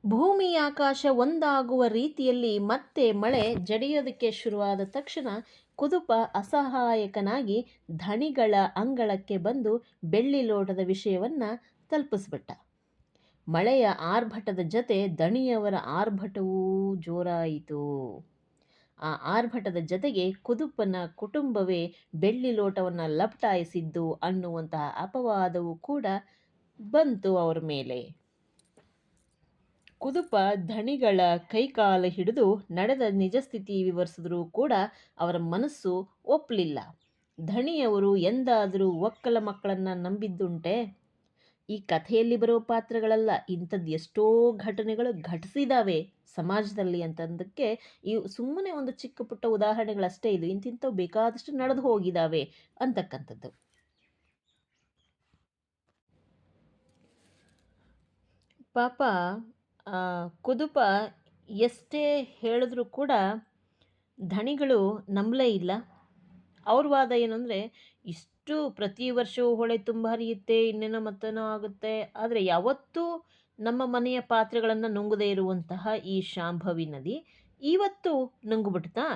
ಭೂಮಿ ಆಕಾಶ ಒಂದಾಗುವ ರೀತಿಯಲ್ಲಿ ಮತ್ತೆ ಮಳೆ ಜಡಿಯೋದಕ್ಕೆ ಶುರುವಾದ ತಕ್ಷಣ ಕುದುಪ ಅಸಹಾಯಕನಾಗಿ ಧಣಿಗಳ ಅಂಗಳಕ್ಕೆ ಬಂದು ಬೆಳ್ಳಿ ಲೋಟದ ವಿಷಯವನ್ನ ತಲುಪಿಸ್ಬಿಟ್ಟ. ಮಳೆಯ ಆರ್ಭಟದ ಜೊತೆ ದಣಿಯವರ ಆರ್ಭಟವೂ ಜೋರಾಯಿತು. ಆ ಆರ್ಭಟದ ಜೊತೆಗೆ ಕುದುಪನ ಕುಟುಂಬವೇ ಬೆಳ್ಳಿ ಲೋಟವನ್ನು ಲಪಟಾಯಿಸಿದ್ದು ಅನ್ನುವಂತಹ ಅಪವಾದವೂ ಕೂಡ ಬಂತು ಅವರ ಮೇಲೆ. ಕುದುಪ ಧಣಿಗಳ ಕೈಕಾಲು ಹಿಡಿದು ನಡೆದ ನಿಜಸ್ಥಿತಿ ವಿವರಿಸಿದ್ರೂ ಕೂಡ ಅವರ ಮನಸ್ಸು ಒಪ್ಪಲಿಲ್ಲ. ಧಣಿಯವರು ಎಂದಾದರೂ ಒಕ್ಕಲ ಮಕ್ಕಳನ್ನು ನಂಬಿದ್ದುಂಟೆ? ಈ ಕಥೆಯಲ್ಲಿ ಬರೋ ಪಾತ್ರಗಳಲ್ಲ, ಇಂಥದ್ದು ಎಷ್ಟೋ ಘಟನೆಗಳು ಘಟಿಸಿದಾವೆ ಸಮಾಜದಲ್ಲಿ ಅಂತಂದಕ್ಕೆ ಇವು ಸುಮ್ಮನೆ ಒಂದು ಚಿಕ್ಕ ಪುಟ್ಟ ಉದಾಹರಣೆಗಳಷ್ಟೇ. ಇದು ಇಂತಿಂಥವು ಬೇಕಾದಷ್ಟು ನಡೆದು ಹೋಗಿದ್ದಾವೆ ಅಂತಕ್ಕಂಥದ್ದು. ಪಾಪ ಕುದುಪ ಎಷ್ಟೇ ಹೇಳಿದ್ರೂ ಕೂಡ ಧಣಿಗಳು ನಂಬಲೇ ಇಲ್ಲ. ಅವ್ರ ವಾದ ಏನು ಅಂದರೆ, ಇಷ್ಟು ಪ್ರತಿ ವರ್ಷವೂ ಹೊಳೆ ತುಂಬ ಹರಿಯುತ್ತೆ, ಇನ್ನೇನೋ ಮತ್ತೇನೋ ಆಗುತ್ತೆ, ಆದರೆ ಯಾವತ್ತೂ ನಮ್ಮ ಮನೆಯ ಪಾತ್ರೆಗಳನ್ನು ನುಂಗದೇ ಇರುವಂತಹ ಈ ಶಾಂಭವಿ ನದಿ ಇವತ್ತು ನುಂಗ್ಬಿಡ್ತಾ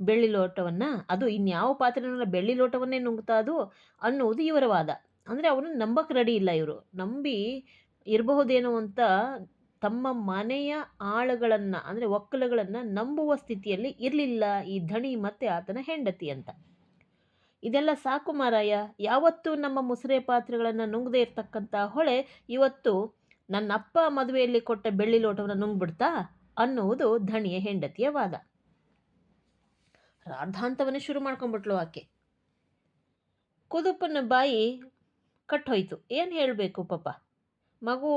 ಬೆಳ್ಳಿ ಲೋಟವನ್ನು? ಅದು ಇನ್ಯಾವ ಪಾತ್ರೆನ ಬೆಳ್ಳಿ ಲೋಟವನ್ನೇ ನುಂಗ್ತಾ ಅದು ಅನ್ನುವುದು ಇವರ ವಾದ. ಅಂದರೆ ಅವರನ್ನು ನಂಬಕ್ಕೆ ರೆಡಿ ಇಲ್ಲ. ಇವರು ನಂಬಿ ಇರಬಹುದೇನೋ ಅಂತ ತಮ್ಮ ಮನೆಯ ಆಳುಗಳನ್ನು ಅಂದರೆ ಒಕ್ಕಲುಗಳನ್ನು ನಂಬುವ ಸ್ಥಿತಿಯಲ್ಲಿ ಇರಲಿಲ್ಲ ಈ ಧಣಿ ಮತ್ತು ಆತನ ಹೆಂಡತಿ ಅಂತ. ಇದೆಲ್ಲ ಸಾಕು ಮಾರಾಯ, ಯಾವತ್ತೂ ನಮ್ಮ ಮುಸುರೆ ಪಾತ್ರೆಗಳನ್ನು ನುಂಗದೇ ಇರ್ತಕ್ಕಂಥ ಹೊಳೆ ಇವತ್ತು ನನ್ನ ಅಪ್ಪ ಮದುವೆಯಲ್ಲಿ ಕೊಟ್ಟ ಬೆಳ್ಳಿ ಲೋಟವನ್ನು ನುಂಗ್ಬಿಡ್ತಾ ಅನ್ನುವುದು ಧಣಿಯ ಹೆಂಡತಿಯ ವಾದ. ರಾಧಾಂತವನ್ನೇ ಶುರು ಮಾಡ್ಕೊಂಡ್ಬಿಟ್ಲು ಆಕೆ. ಕುದುಪನ ಬಾಯಿ ಕಟ್ಟೋಯ್ತು. ಏನು ಹೇಳಬೇಕು ಪಾಪ, ಮಗು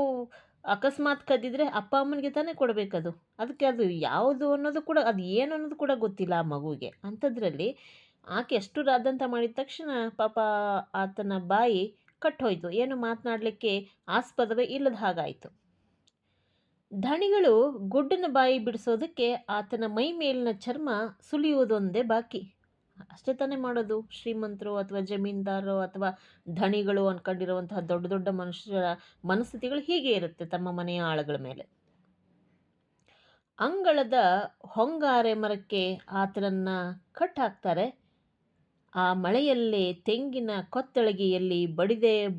ಅಕಸ್ಮಾತ್ ಕದ್ದಿದ್ರೆ ಅಪ್ಪ ಅಮ್ಮನಿಗೆ ತಾನೇ ಕೊಡಬೇಕದು. ಅದಕ್ಕೆ ಅದು ಯಾವುದು ಅನ್ನೋದು ಕೂಡ, ಅದು ಏನು ಅನ್ನೋದು ಕೂಡ ಗೊತ್ತಿಲ್ಲ ಆ ಮಗುವಿಗೆ. ಅಂಥದ್ರಲ್ಲಿ ಆಕೆ ಎಷ್ಟು ರಾದಂತ ಮಾಡಿದ ತಕ್ಷಣ ಪಾಪ ಆತನ ಬಾಯಿ ಕಟ್ಟೋಯ್ತು. ಏನು ಮಾತನಾಡಲಿಕ್ಕೆ ಆಸ್ಪದವೇ ಇಲ್ಲದ ಹಾಗಾಯಿತು. ಧಣಿಗಳು ಗುಡ್ಡನ ಬಾಯಿ ಬಿಡಿಸೋದಕ್ಕೆ ಆತನ ಮೈ ಮೇಲಿನ ಚರ್ಮ ಸುಲಿಯುವುದೊಂದೇ ಬಾಕಿ. ಅಷ್ಟೇ ತಾನೇ ಮಾಡೋದು. ಶ್ರೀಮಂತರು ಅಥವಾ ಜಮೀನ್ದಾರರು ಅಥವಾ ಧಣಿಗಳು ಅಂದ್ಕೊಂಡಿರುವಂತಹ ದೊಡ್ಡ ದೊಡ್ಡ ಮನುಷ್ಯರ ಮನಸ್ಥಿತಿಗಳು ಹೀಗೆ ಇರುತ್ತೆ ತಮ್ಮ ಮನೆಯ ಆಳುಗಳ ಮೇಲೆ. ಅಂಗಳದ ಹೊಂಗಾರೆ ಮರಕ್ಕೆ ಆತನನ್ನು ಕಟ್ಟಾಕ್ತಾರೆ. ಆ ಮಳೆಯಲ್ಲೇ ತೆಂಗಿನ ಕೊತ್ತಳಿಗೆಯಲ್ಲಿ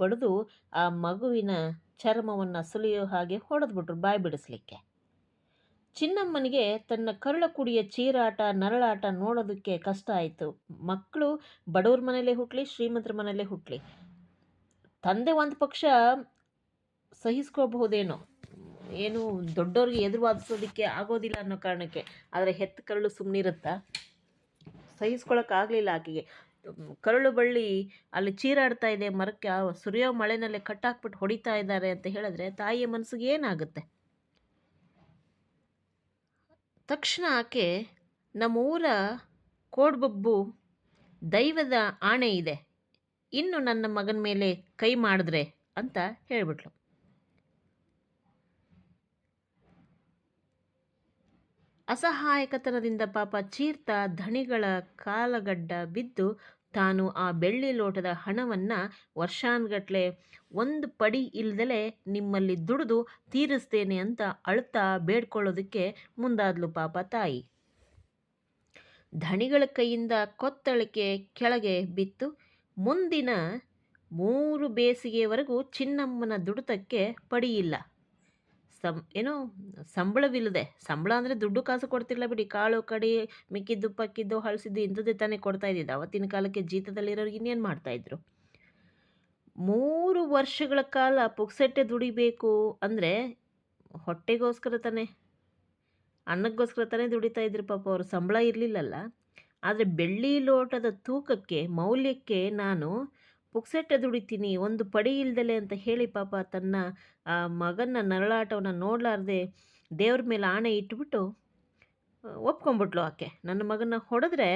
ಬಡಿದು ಆ ಮಗುವಿನ ಚರ್ಮವನ್ನು ಸುಲಿಯೋ ಹಾಗೆ ಹೊಡೆದ್ಬಿಟ್ರು ಬಾಯಿ ಬಿಡಿಸ್ಲಿಕ್ಕೆ. ಚಿನ್ನಮ್ಮನಿಗೆ ತನ್ನ ಕರುಳ ಕುಡಿಯ ಚೀರಾಟ ನರಳಾಟ ನೋಡೋದಕ್ಕೆ ಕಷ್ಟ ಆಯಿತು. ಮಕ್ಕಳು ಬಡವ್ರ ಮನೇಲೇ ಹುಟ್ಟಲಿ, ಶ್ರೀಮಂತರ ಮನೇಲೇ ಹುಟ್ಟಲಿ, ತಂದೆ ಒಂದು ಪಕ್ಷ ಸಹಿಸ್ಕೋಬಹುದೇನೋ, ಏನು ದೊಡ್ಡವ್ರಿಗೆ ಎದುರು ವಾದಿಸೋದಕ್ಕೆ ಆಗೋದಿಲ್ಲ ಅನ್ನೋ ಕಾರಣಕ್ಕೆ. ಆದರೆ ಹೆತ್ತ ಕರುಳು ಸುಮ್ಮನಿರುತ್ತಾ? ಸಹಿಸ್ಕೊಳ್ಳೋಕ್ಕಾಗಲಿಲ್ಲ ಆಕೆಗೆ. ಕರುಳು ಬಳ್ಳಿ ಅಲ್ಲಿ ಚೀರಾಡ್ತಾ ಇದೆ, ಮರಕ್ಕೆ ಸುರಿಯೋ ಮಳೆನಲ್ಲೇ ಕಟ್ಟಾಕ್ಬಿಟ್ಟು ಹೊಡಿತಾ ಇದ್ದಾರೆ ಅಂತ ಹೇಳಿದ್ರೆ ತಾಯಿಯ ಮನಸ್ಸಿಗೆ ಏನಾಗುತ್ತೆ? ತಕ್ಷಣ ಆಕೆ, ನಮ್ಮೂರ ಕೋಡ್ಬಬ್ಬು ದೈವದ ಆಣೆ ಇದೆ, ಇನ್ನು ನನ್ನ ಮಗನ ಮೇಲೆ ಕೈ ಮಾಡಿದ್ರೆ ಅಂತ ಹೇಳಿಬಿಟ್ಲು. ಅಸಹಾಯಕತನದಿಂದ ಪಾಪ ಚೀರ್ತಾ ಧಣಿಗಳ ಕಾಲಗಡ್ಡ ಬಿದ್ದು ತಾನು ಆ ಬೆಳ್ಳಿ ಲೋಟದ ಹಣವನ್ನು ವರ್ಷಾನ್ಗಟ್ಲೆ ಒಂದು ಪಡಿ ಇಲ್ದಲೇ ನಿಮ್ಮಲ್ಲಿ ದುಡಿದು ತೀರಿಸ್ತೇನೆ ಅಂತ ಅಳ್ತಾ ಬೇಡ್ಕೊಳ್ಳೋದಕ್ಕೆ ಮುಂದಾದ್ಲು ಪಾಪ ತಾಯಿ. ಧಣಿಗಳ ಕೈಯಿಂದ ಕೊತ್ತಳಿಕೆ ಕೆಳಗೆ ಬಿತ್ತು. ಮುಂದಿನ 3 ಬೇಸಿಗೆಯವರೆಗೂ ಚಿನ್ನಮ್ಮನ ದುಡಿತಕ್ಕೆ ಪಡಿಯಿಲ್ಲ. ಸಂಬಳವಿಲ್ಲದೆ, ಸಂಬಳ ಅಂದರೆ ದುಡ್ಡು ಕಾಸು ಕೊಡ್ತಿಲ್ಲ ಬಿಡಿ, ಕಾಳು ಕಡಿ ಮಿಕ್ಕಿದ್ದು ಪಕ್ಕಿದ್ದು ಹಳಸಿದ್ದು ಇಂಥದ್ದೇ ತಾನೇ ಕೊಡ್ತಾ ಇದ್ದಿದ್ದು. ಅವತ್ತಿನ ಕಾಲಕ್ಕೆ ಜೀತದಲ್ಲಿರೋರಿಗೆ ಇನ್ನೇನು ಮಾಡ್ತಾಯಿದ್ರು? 3 ವರ್ಷಗಳ ಕಾಲ ಪುಕ್ಸಟ್ಟೆ ದುಡಿಬೇಕು ಅಂದರೆ ಹೊಟ್ಟೆಗೋಸ್ಕರ ತಾನೇ, ಅನ್ನಕ್ಕೋಸ್ಕರ ತಾನೇ ದುಡಿತಾ ಇದ್ರು ಪಾಪ ಅವರು. ಸಂಬಳ ಇರಲಿಲ್ಲಲ್ಲ. ಆದರೆ ಬೆಳ್ಳಿ ಲೋಟದ ತೂಕಕ್ಕೆ ಮೌಲ್ಯಕ್ಕೆ ನಾನು ಪುಕ್ಸಟ್ಟೆ ದುಡಿತೀನಿ ಒಂದು ಪಡಿ ಇಲ್ದಲೆ ಅಂತ ಹೇಳಿ ಪಾಪ ತನ್ನ ಮಗನ ನರಳಾಟವನ್ನು ನೋಡಲಾರ್ದೆ ದೇವ್ರ ಮೇಲೆ ಆಣೆ ಇಟ್ಬಿಟ್ಟು ಒಪ್ಕೊಂಡ್ಬಿಟ್ಲು ಆಕೆ. ನನ್ನ ಮಗನ ಹೊಡೆದ್ರೆ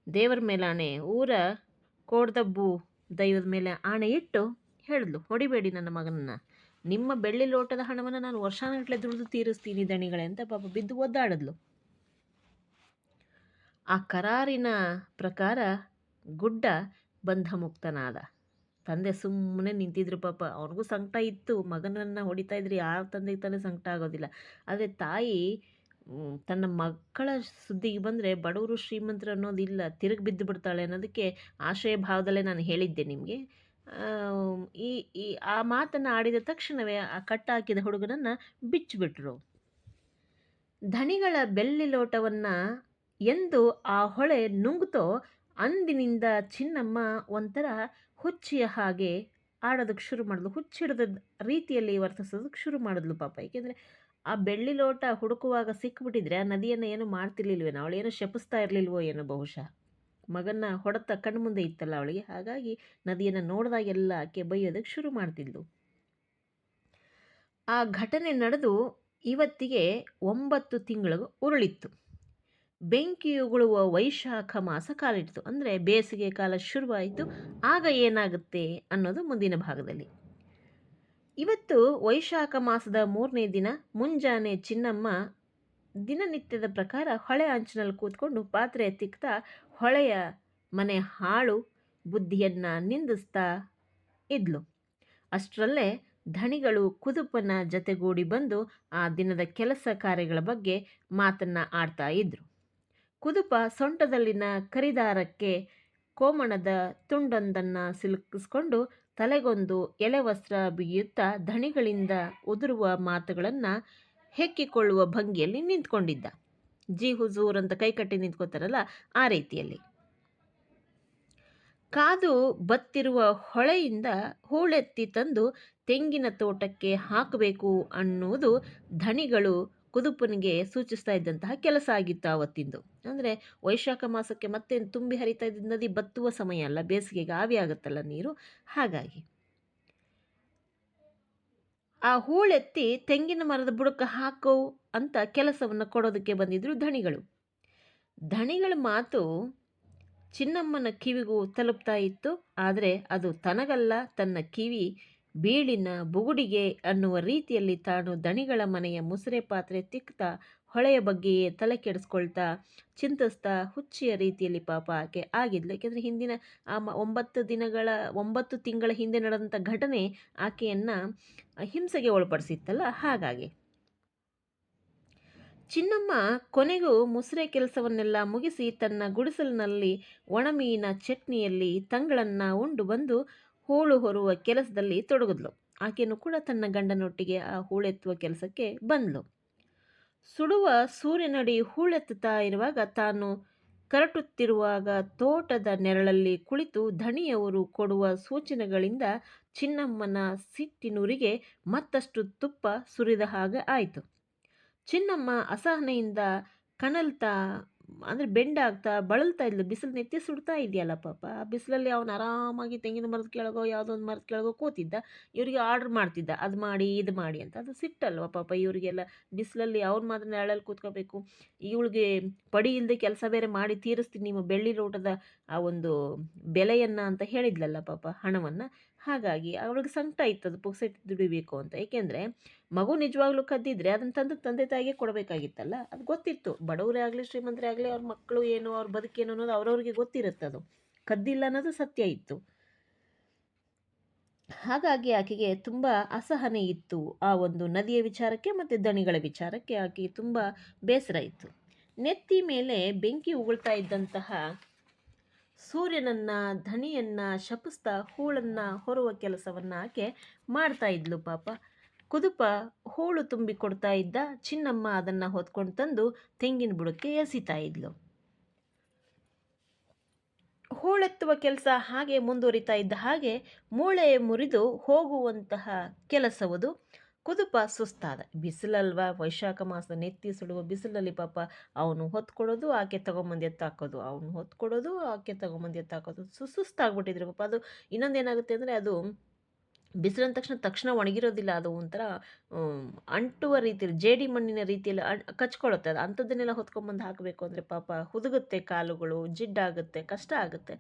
ದೇವರ ಮೇಲೆ ಆಣೆ, ಊರ ಕೋಡ್ದಬ್ಬು ದೈವದ ಮೇಲೆ ಆಣೆ ಇಟ್ಟು ಹೇಳಿದ್ಲು, ಹೊಡಿಬೇಡಿ ನನ್ನ ಮಗನನ್ನು, ನಿಮ್ಮ ಬೆಳ್ಳಿ ಲೋಟದ ಹಣವನ್ನು ನಾನು ವರ್ಷಾನುಗಟ್ಟಲೆ ದುಡಿದು ತೀರಿಸ್ತೀನಿ ದಣಿಗಳೇ ಅಂತ ಪಾಪ ಬಿದ್ದು ಒದ್ದಾಡಿದ್ಲು. ಆ ಕರಾರಿನ ಪ್ರಕಾರ ಗುಡ್ಡ ಬಂಧ ಮುಕ್ತನಾದ. ತಂದೆ ಸುಮ್ಮನೆ ನಿಂತಿದ್ರು ಪಾಪ. ಅವ್ರಿಗೂ ಸಂಕಟ ಇತ್ತು, ಮಗನನ್ನು ಹೊಡಿತಾ ಇದ್ರು, ಯಾವ ತಂದೆಗೆ ತಾನೇ ಸಂಕಟ ಆಗೋದಿಲ್ಲ. ಆದರೆ ತಾಯಿ ತನ್ನ ಮಕ್ಕಳ ಸುದ್ದಿಗೆ ಬಂದರೆ ಬಡವರು ಶ್ರೀಮಂತರು ಅನ್ನೋದಿಲ್ಲ, ತಿರುಗಿ ಬಿದ್ದು ಬಿಡ್ತಾಳೆ ಅನ್ನೋದಕ್ಕೆ ಆಶಯ ಭಾವದಲ್ಲೇ ನಾನು ಹೇಳಿದ್ದೆ ನಿಮಗೆ. ಈ ಈ ಆ ಮಾತನ್ನು ಆಡಿದ ತಕ್ಷಣವೇ ಆ ಕಟ್ಟಾಕಿದ ಹುಡುಗನನ್ನು ಬಿಚ್ಚಿಬಿಟ್ರು. ಧಣಿಗಳ ಬೆಳ್ಳಿ ಲೋಟವನ್ನು ಎಂದು ಆ ಹೊಳೆ ನುಂಗುತ್ತೋ ಅಂದಿನಿಂದ ಚಿನ್ನಮ್ಮ ಒಂಥರ ಹುಚ್ಚಿಯ ಹಾಗೆ ಆಡೋದಕ್ಕೆ ಶುರು ಮಾಡಿದ್ಲು. ಹುಚ್ಚಿಡಿದ ರೀತಿಯಲ್ಲಿ ವರ್ತಿಸೋದಕ್ಕೆ ಶುರು ಮಾಡಿದ್ಲು ಪಾಪ. ಏಕೆಂದರೆ ಆ ಬೆಳ್ಳಿ ಲೋಟ ಹುಡುಕುವಾಗ ಸಿಕ್ಕಿಬಿಟ್ಟಿದ್ರೆ ಆ ನದಿಯನ್ನು ಏನು ಮಾಡ್ತಿರ್ಲಿಲ್ವೇನೋ, ಅವಳೇನೋ ಶಪಿಸ್ತಾ ಇರಲಿಲ್ವೋ ಏನೋ ಬಹುಶಃ. ಮಗನ ಹೊಡೆತ ಕಣ್ಮುಂದೆ ಇತ್ತಲ್ಲ ಅವಳಿಗೆ, ಹಾಗಾಗಿ ನದಿಯನ್ನು ನೋಡಿದಾಗೆಲ್ಲ ಆಕೆ ಬೈಯೋದಕ್ಕೆ ಶುರು ಮಾಡ್ತಿದ್ಲು. ಆ ಘಟನೆ ನಡೆದು ಇವತ್ತಿಗೆ 9 ತಿಂಗಳು ಉರುಳಿತ್ತು. ಬೆಂಕಿಯುಗುಳುವ ವೈಶಾಖ ಮಾಸ ಕಾಲಿಟ್ಟಿತು. ಅಂದರೆ ಬೇಸಿಗೆ ಕಾಲ ಶುರುವಾಯಿತು. ಆಗ ಏನಾಗುತ್ತೆ ಅನ್ನೋದು ಮುಂದಿನ ಭಾಗದಲ್ಲಿ. ಇವತ್ತು ವೈಶಾಖ ಮಾಸದ 3ನೇ ದಿನ ಮುಂಜಾನೆ ಚಿನ್ನಮ್ಮ ದಿನನಿತ್ಯದ ಪ್ರಕಾರ ಹೊಳೆ ಅಂಚಿನಲ್ಲಿ ಕೂತ್ಕೊಂಡು ಪಾತ್ರೆ ತಿಕ್ತಾ ಹೊಳೆಯ ಮನೆ ಹಾಳು ಬುದ್ಧಿಯನ್ನು ನಿಂದಿಸ್ತಾ ಇದ್ಲು. ಅಷ್ಟರಲ್ಲೇ ಧಣಿಗಳು ಕುದುಪನ ಜತೆಗೂಡಿ ಬಂದು ಆ ದಿನದ ಕೆಲಸ ಕಾರ್ಯಗಳ ಬಗ್ಗೆ ಮಾತನ್ನು ಆಡ್ತಾ ಇದ್ರು. ಕುದುಪ ಸೊಂಟದಲ್ಲಿನ ಕರಿದಾರಕ್ಕೆ ಕೋಮಣದ ತುಂಡೊಂದನ್ನು ಸಿಲುಕಿಸ್ಕೊಂಡು ತಲೆಗೊಂದು ಎಲೆ ವಸ್ತ್ರ ಬಿಗಿಯುತ್ತಾ ಧಣಿಗಳಿಂದ ಉದುರುವ ಮಾತುಗಳನ್ನು ಹೆಕ್ಕಿಕೊಳ್ಳುವ ಭಂಗಿಯಲ್ಲಿ ನಿಂತ್ಕೊಂಡಿದ್ದ. ಜಿ ಹುಜೂರ್ ಅಂತ ಕೈಕಟ್ಟಿ ನಿಂತ್ಕೋತಾರಲ್ಲ, ಆ ರೀತಿಯಲ್ಲಿ. ಕಾದು ಬತ್ತಿರುವ ಹೊಳೆಯಿಂದ ಹೂಳೆತ್ತಿ ತಂದು ತೆಂಗಿನ ತೋಟಕ್ಕೆ ಹಾಕಬೇಕು ಅನ್ನುವುದು ಧಣಿಗಳು ಕುದುಪನಿಗೆ ಸೂಚಿಸ್ತಾ ಇದ್ದಂತಹ ಕೆಲಸ ಆಗಿತ್ತು ಆವತ್ತಿಂದು. ಅಂದರೆ ವೈಶಾಖ ಮಾಸಕ್ಕೆ ಮತ್ತೆ ತುಂಬಿ ಹರಿತಾ ಇದ್ದ ನದಿ ಬತ್ತುವ ಸಮಯ ಅಲ್ಲ, ಬೇಸಿಗೆಗೆ ಆವಿ ಆಗುತ್ತಲ್ಲ ನೀರು, ಹಾಗಾಗಿ ಆ ಹೂಳೆತ್ತಿ ತೆಂಗಿನ ಮರದ ಬುಡಕ್ಕೆ ಹಾಕೋ ಅಂತ ಕೆಲಸವನ್ನು ಕೊಡೋದಕ್ಕೆ ಬಂದಿದ್ರು ಧಣಿಗಳು. ಧಣಿಗಳ ಮಾತು ಚಿನ್ನಮ್ಮನ ಕಿವಿಗೂ ತಲುಪ್ತಾ ಇತ್ತು. ಆದರೆ ಅದು ತನಗಲ್ಲ, ತನ್ನ ಕಿವಿ ಬೀಳಿನ ಬುಗುಡಿಗೆ ಅನ್ನುವ ರೀತಿಯಲ್ಲಿ ತಾನು ದಣಿಗಳ ಮನೆಯ ಮುಸುರೆ ಪಾತ್ರೆ ತಿಕ್ತಾ ಹೊಳೆಯ ಬಗ್ಗೆಯೇ ತಲೆ ಕೆಡಿಸ್ಕೊಳ್ತಾ ಚಿಂತಿಸ್ತಾ ಹುಚ್ಚಿಯ ರೀತಿಯಲ್ಲಿ ಪಾಪ ಆಕೆ ಆಗಿದ್ಲು. ಏಕೆಂದರೆ ಹಿಂದಿನ ಆ 9 ತಿಂಗಳ ಹಿಂದೆ ನಡೆದಂಥ ಘಟನೆ ಆಕೆಯನ್ನು ಹಿಂಸೆಗೆ ಒಳಪಡಿಸಿತ್ತಲ್ಲ, ಹಾಗಾಗಿ. ಚಿನ್ನಮ್ಮ ಕೊನೆಗೂ ಮುಸುರೆ ಕೆಲಸವನ್ನೆಲ್ಲ ಮುಗಿಸಿ ತನ್ನ ಗುಡಿಸಲಿನಲ್ಲಿ ಒಣಮೀನ ಚಟ್ನಿಯಲ್ಲಿ ತಂಗಳನ್ನು ಉಂಡು ಬಂದು ಹೂಳು ಹೊರುವ ಕೆಲಸದಲ್ಲಿ ತೊಡಗಿದ್ಲು. ಆಕೆಯೂ ಕೂಡ ತನ್ನ ಗಂಡನೊಟ್ಟಿಗೆ ಆ ಹೂಳೆತ್ತುವ ಕೆಲಸಕ್ಕೆ ಬಂದ್ಲು. ಸುಡುವ ಸೂರ್ಯನಡಿ ಹೂಳೆತ್ತುತ್ತಾ ಇರುವಾಗ ತಾನು ಕರಟುತ್ತಿರುವಾಗ ತೋಟದ ನೆರಳಲ್ಲಿ ಕುಳಿತು ಧಣಿಯವರು ಕೊಡುವ ಸೂಚನೆಗಳಿಂದ ಚಿನ್ನಮ್ಮನ ಸಿಟ್ಟಿನುರಿಗೆ ಮತ್ತಷ್ಟು ತುಪ್ಪ ಸುರಿದ ಹಾಗೆ ಆಯಿತು. ಚಿನ್ನಮ್ಮ ಅಸಹನೆಯಿಂದ ಕಣಲ್ತಾ ಅಂದರೆ ಬೆಂಡಾಗ್ತಾ ಬಳಲ್ತಾ ಇದ್ಲು. ಬಿಸಿಲು ನೆತ್ತಿ ಸುಡ್ತಾ ಇದೆಯಲ್ಲ ಪಾಪ. ಆ ಬಿಸಿಲಲ್ಲಿ ಅವನು ಆರಾಮಾಗಿ ತೆಂಗಿನ ಮರದ ಕೆಳಗೋ ಯಾವುದೋ ಒಂದು ಮರದ ಕೆಳಗೋ ಕೂತಿದ್ದ. ಇವರಿಗೆ ಆರ್ಡ್ರ್ ಮಾಡ್ತಿದ್ದ, ಅದು ಮಾಡಿ ಇದು ಮಾಡಿ ಅಂತ. ಅದು ಸಿಟ್ಟಲ್ವ ಪಾಪ ಇವರಿಗೆಲ್ಲ. ಬಿಸಿಲಲ್ಲಿ ಅವ್ರು ಮಾತ್ರ ನೆರಳಲ್ಲಿ ಕೂತ್ಕೋಬೇಕು, ಇವಳಿಗೆ ಪಡಿ ಇಲ್ಲದೆ ಕೆಲಸ ಬೇರೆ ಮಾಡಿ ತೀರಿಸ್ತೀನಿ ನಿಮ್ಮ ಬೆಳ್ಳಿ ಲೋಟದ ಆ ಒಂದು ಬೆಲೆಯನ್ನು ಅಂತ ಹೇಳಿದ್ಲಲ್ಲ ಪಾಪ, ಹಣವನ್ನು. ಹಾಗಾಗಿ ಅವಳಿಗೆ ಸಂಕಟ ಇತ್ತು, ಅದು ಪುಕ್ಸೆಟ್ ದುಡಿಬೇಕು ಅಂತ. ಏಕೆಂದರೆ ಮಗು ನಿಜವಾಗ್ಲೂ ಕದ್ದಿದ್ರೆ ಅದನ್ನು ತಂದು ತಂದೆ ತಾಯಿಗೆ ಕೊಡಬೇಕಾಗಿತ್ತಲ್ಲ. ಅದು ಗೊತ್ತಿತ್ತು, ಬಡವರೇ ಆಗಲಿ ಶ್ರೀಮಂತರೇ ಆಗಲಿ ಅವ್ರ ಮಕ್ಕಳು ಏನು ಅವ್ರ ಬದುಕೇನು ಅನ್ನೋದು ಅವ್ರವ್ರಿಗೆ ಗೊತ್ತಿರುತ್ತೆ. ಅದು ಕದ್ದಿಲ್ಲ ಅನ್ನೋದು ಸತ್ಯ ಇತ್ತು. ಹಾಗಾಗಿ ಆಕೆಗೆ ತುಂಬ ಅಸಹನೆ ಇತ್ತು ಆ ಒಂದು ನದಿಯ ವಿಚಾರಕ್ಕೆ ಮತ್ತು ದಣಿಗಳ ವಿಚಾರಕ್ಕೆ. ಆಕೆಗೆ ತುಂಬ ಬೇಸರ ಇತ್ತು. ನೆತ್ತಿ ಮೇಲೆ ಬೆಂಕಿ ಉಗುಳ್ತಾ ಇದ್ದಂತಹ ಸೂರ್ಯನನ್ನು ಧಣಿಯನ್ನು ಶಪಿಸ್ತಾ ಹೂಳನ್ನು ಹೊರುವ ಕೆಲಸವನ್ನು ಆಕೆ ಮಾಡ್ತಾ ಇದ್ಲು ಪಾಪ. ಕುದುಪ ಹೂಳು ತುಂಬಿ ಕೊಡ್ತಾ ಇದ್ದ. ಚಿನ್ನಮ್ಮ ಅದನ್ನು ಹೊತ್ಕೊಂಡು ತಂದು ತೆಂಗಿನ ಬುಡಕ್ಕೆ ಎಸಿತಾ ಇದ್ಲು. ಹೂಳೆತ್ತುವ ಕೆಲಸ ಹಾಗೆ ಮುಂದುವರಿತಾ ಇದ್ದ ಹಾಗೆ ಮೂಳೆ ಮುರಿದು ಹೋಗುವಂತಹ ಕೆಲಸವದು. ಕುದುಪ ಸುಸ್ತಾದ. ಬಿಸಿಲಲ್ವಾ, ವೈಶಾಖ ಮಾಸದ ನೆತ್ತಿ ಸುಡುವ ಬಿಸಿಲಲ್ಲಿ ಪಾಪ ಅವನು ಹೊತ್ಕೊಡೋದು ಆಕೆ ತೊಗೊಂಬಂದು ಎತ್ತಾಕೋದು, ಅವನು ಹೊತ್ಕೊಡೋದು ಆಕೆ ತೊಗೊಂಬಂದು ಎತ್ತಾಕೋದು, ಸುಸ್ತಾಗ್ಬಿಟ್ಟಿದ್ರು ಪಾಪ. ಅದು ಇನ್ನೊಂದೇನಾಗುತ್ತೆ ಅಂದರೆ ಅದು ಬಿಸಿಲಂದ ತಕ್ಷಣ ಒಣಗಿರೋದಿಲ್ಲ. ಅದು ಒಂಥರ ಅಂಟುವ ರೀತಿಯಲ್ಲಿ, ಜೇಡಿ ಮಣ್ಣಿನ ರೀತಿಯಲ್ಲಿ ಕಚ್ಕೊಳ್ಳುತ್ತೆ. ಅದು ಅಂಥದ್ದನ್ನೆಲ್ಲ ಹೊತ್ಕೊಂಬಂದು ಹಾಕಬೇಕು ಅಂದರೆ ಪಾಪ ಹುದುಗುತ್ತೆ, ಕಾಲುಗಳು ಜಿಡ್ಡಾಗುತ್ತೆ, ಕಷ್ಟ ಆಗುತ್ತೆ.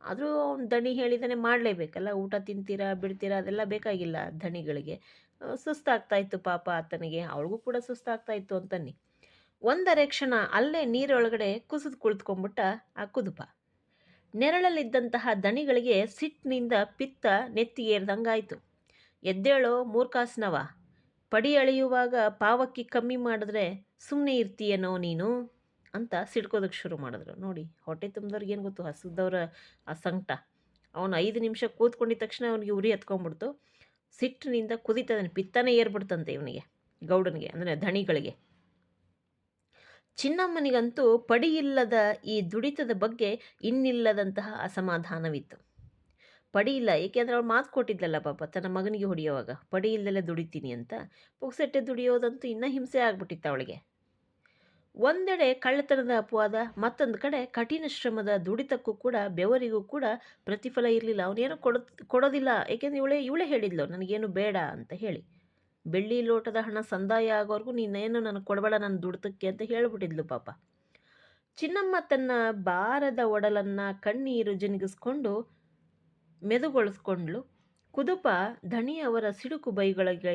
ಆದರೂ ದಣಿ ಹೇಳಿದಾನೆ ಮಾಡಲೇಬೇಕಲ್ಲ. ಊಟ ತಿಂತೀರಾ ಬಿಡ್ತೀರಾ ಅದೆಲ್ಲ ಬೇಕಾಗಿಲ್ಲ ದಣಿಗಳಿಗೆ. ಸುಸ್ತಾಗ್ತಾಯಿತ್ತು ಪಾಪ ಆತನಿಗೆ, ಅವಳಿಗೂ ಕೂಡ ಸುಸ್ತಾಗ್ತಾಯಿತ್ತು ಅಂತನ್ನಿ. ಒಂದರೆ ಕ್ಷಣ ಅಲ್ಲೇ ನೀರೊಳಗಡೆ ಕುಸಿದು ಕುಳಿತುಕೊಂಡ್ಬಿಟ್ಟ ಆ ಕುದುಪ. ನೆರಳಲ್ಲಿದ್ದಂತಹ ದಣಿಗಳಿಗೆ ಸಿಟ್ಟಿನಿಂದ ಪಿತ್ತ ನೆತ್ತಿಗೇರ್ದಂಗಾಯ್ತು. ಎದ್ದೇಳೋ ಮೂರ್ಖಾಸ್ನವ, ಪಡಿ ಎಳೆಯುವಾಗ ಪಾವಕ್ಕಿ ಕಮ್ಮಿ ಮಾಡಿದ್ರೆ ಸುಮ್ಮನೆ ಇರ್ತೀಯನೋ ನೀನು ಅಂತ ಸಿಡ್ಕೋದಕ್ಕೆ ಶುರು ಮಾಡಿದ್ರು. ನೋಡಿ, ಹೊಟ್ಟೆ ತುಂಬಿದವ್ರಿಗೆ ಏನು ಗೊತ್ತು ಹಸುದವ್ರ ಆ ಸಂಕಟ. ಅವನು 5 ನಿಮಿಷ ಕೂತ್ಕೊಂಡಿದ್ದ ತಕ್ಷಣ ಅವನಿಗೆ ಉರಿ ಹತ್ಕೊಂಡ್ಬಿಡ್ತು. ಸಿಟ್ಟಿನಿಂದ ಕುದಿತದನೆ, ಪಿತ್ತನೇ ಏರ್ಬಿಡ್ತಂತೆ ಇವನಿಗೆ, ಗೌಡನಿಗೆ ಅಂದರೆ ಧಣಿಗಳಿಗೆ. ಚಿನ್ನಮ್ಮನಿಗಂತೂ ಪಡಿಯಿಲ್ಲದ ಈ ದುಡಿತದ ಬಗ್ಗೆ ಇನ್ನಿಲ್ಲದಂತಹ ಅಸಮಾಧಾನವಿತ್ತು. ಪಡಿ ಇಲ್ಲ, ಏಕೆಂದರೆ ಅವಳು ಮಾತು ಕೊಟ್ಟಿದ್ದಲ್ಲ ಪಾಪ ತನ್ನ ಮಗನಿಗೆ ಹೊಡೆಯುವಾಗ, ಪಡಿ ಇಲ್ಲದಲ್ಲೇ ದುಡಿತೀನಿ ಅಂತ. ಪುಕ್ಸಟ್ಟೆ ದುಡಿಯೋದಂತೂ ಇನ್ನೂ ಹಿಂಸೆ ಆಗ್ಬಿಟ್ಟಿತ್ತು ಅವಳಿಗೆ. ಒಂದೆಡೆ ಕಳ್ಳತನದ ಅಪವಾದ, ಮತ್ತೊಂದು ಕಡೆ ಕಠಿಣ ಶ್ರಮದ ದುಡಿತಕ್ಕೂ ಕೂಡ ಬೆವರಿಗೂ ಕೂಡ ಪ್ರತಿಫಲ ಇರಲಿಲ್ಲ. ಅವನೇನು ಕೊಡೋದಿಲ್ಲ, ಏಕೆಂದರೆ ಇವಳೇ ಹೇಳಿದ್ಲು ನನಗೇನು ಬೇಡ ಅಂತ ಹೇಳಿ. ಬೆಳ್ಳಿ ಲೋಟದ ಹಣ ಸಂದಾಯ ಆಗೋವರೆಗೂ ನೀನೇನು ನನಗೆ ಕೊಡಬೇಡ ನನ್ನ ದುಡಿತಕ್ಕೆ ಅಂತ ಹೇಳಿಬಿಟ್ಟಿದ್ಲು ಪಾಪ. ಚಿನ್ನಮ್ಮ ತನ್ನ ಬಾರದ ಒಡಲನ್ನು ಕಣ್ಣೀರು ಜಿನುಗಿಸ್ಕೊಂಡು ಮೆದುಗೊಳಿಸ್ಕೊಂಡ್ಳು. ಕುದುಪ ಧಣಿಯವರ ಸಿಡುಕು ಬೈಗಳಿಗೆ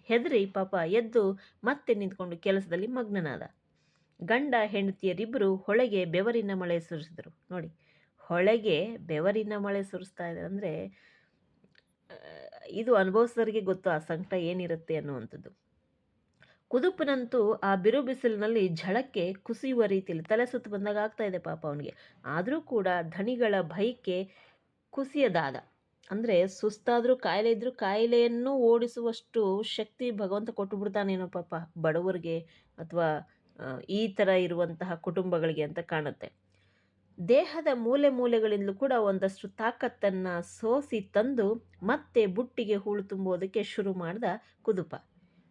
ಹೆದರಿ ಪಾಪ ಎದ್ದು ಮತ್ತೆ ನಿಂತ್ಕೊಂಡು ಕೆಲಸದಲ್ಲಿ ಮಗ್ನನಾದ. ಗಂಡ ಹೆಂಡತಿಯರಿಬ್ಬರು ಹೊಳೆಗೆ ಬೆವರಿನ ಮಳೆ ಸುರಿಸಿದ್ರು. ನೋಡಿ, ಹೊಳೆಗೆ ಬೆವರಿನ ಮಳೆ ಸುರಿಸ್ತಾ ಇದೆ ಅಂದರೆ ಇದು ಅನುಭವಿಸೋರಿಗೆ ಗೊತ್ತು ಆ ಸಂಕಟ ಏನಿರುತ್ತೆ ಅನ್ನುವಂಥದ್ದು. ಕುದುಪನಂತೂ ಆ ಬಿರು ಬಿಸಿಲಿನಲ್ಲಿ ಝಳಕ್ಕೆ ಕುಸಿಯುವ ರೀತಿಯಲ್ಲಿ ತಲೆ ಸುತ್ತು ಬಂದಾಗ ಆಗ್ತಾ ಇದೆ ಪಾಪ ಅವನಿಗೆ. ಆದರೂ ಕೂಡ ಧಣಿಗಳ ಭಯಕ್ಕೆ ಕುಸಿಯದಾದ. ಅಂದರೆ ಸುಸ್ತಾದರೂ ಕಾಯಿಲೆ ಇದ್ದರೂ ಕಾಯಿಲೆಯನ್ನು ಓಡಿಸುವಷ್ಟು ಶಕ್ತಿ ಭಗವಂತ ಕೊಟ್ಟು ಬಿಡ್ತಾನೇನೋ ಪಾಪ ಬಡವರಿಗೆ ಅಥವಾ ಈ ಥರ ಇರುವಂತಹ ಕುಟುಂಬಗಳಿಗೆ ಅಂತ ಕಾಣುತ್ತೆ. ದೇಹದ ಮೂಲೆ ಮೂಲೆಗಳಿಂದಲೂ ಕೂಡ ಒಂದಷ್ಟು ತಾಕತ್ತನ್ನು ಸೋಸಿ ತಂದು ಮತ್ತೆ ಬುಟ್ಟಿಗೆ ಹೂಳು ತುಂಬೋದಕ್ಕೆ ಶುರು ಮಾಡಿದ ಕುದುಪ.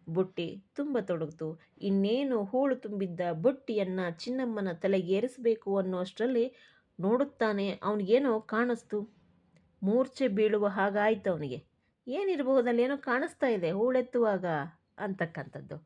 ಬುಟ್ಟಿ ತುಂಬ ತೊಡಗಿತು. ಇನ್ನೇನು ಹೂಳು ತುಂಬಿದ್ದ ಬುಟ್ಟಿಯನ್ನು ಚಿನ್ನಮ್ಮನ ತಲೆಗೇರಿಸಬೇಕು ಅನ್ನೋಷ್ಟರಲ್ಲಿ ನೋಡುತ್ತಾನೆ ಅವನಿಗೇನೋ ಕಾಣಿಸ್ತು. ಮೂರ್ಛೆ ಬೀಳುವ ಹಾಗಾಯ್ತು ಅವನಿಗೆ. ಏನಿರಬಹುದಲ್ಲಿ ಏನೋ ಕಾಣಿಸ್ತಾ ಇದೆ ಹೂಳೆತ್ತುವಾಗ ಅಂತಕ್ಕಂಥದ್ದು.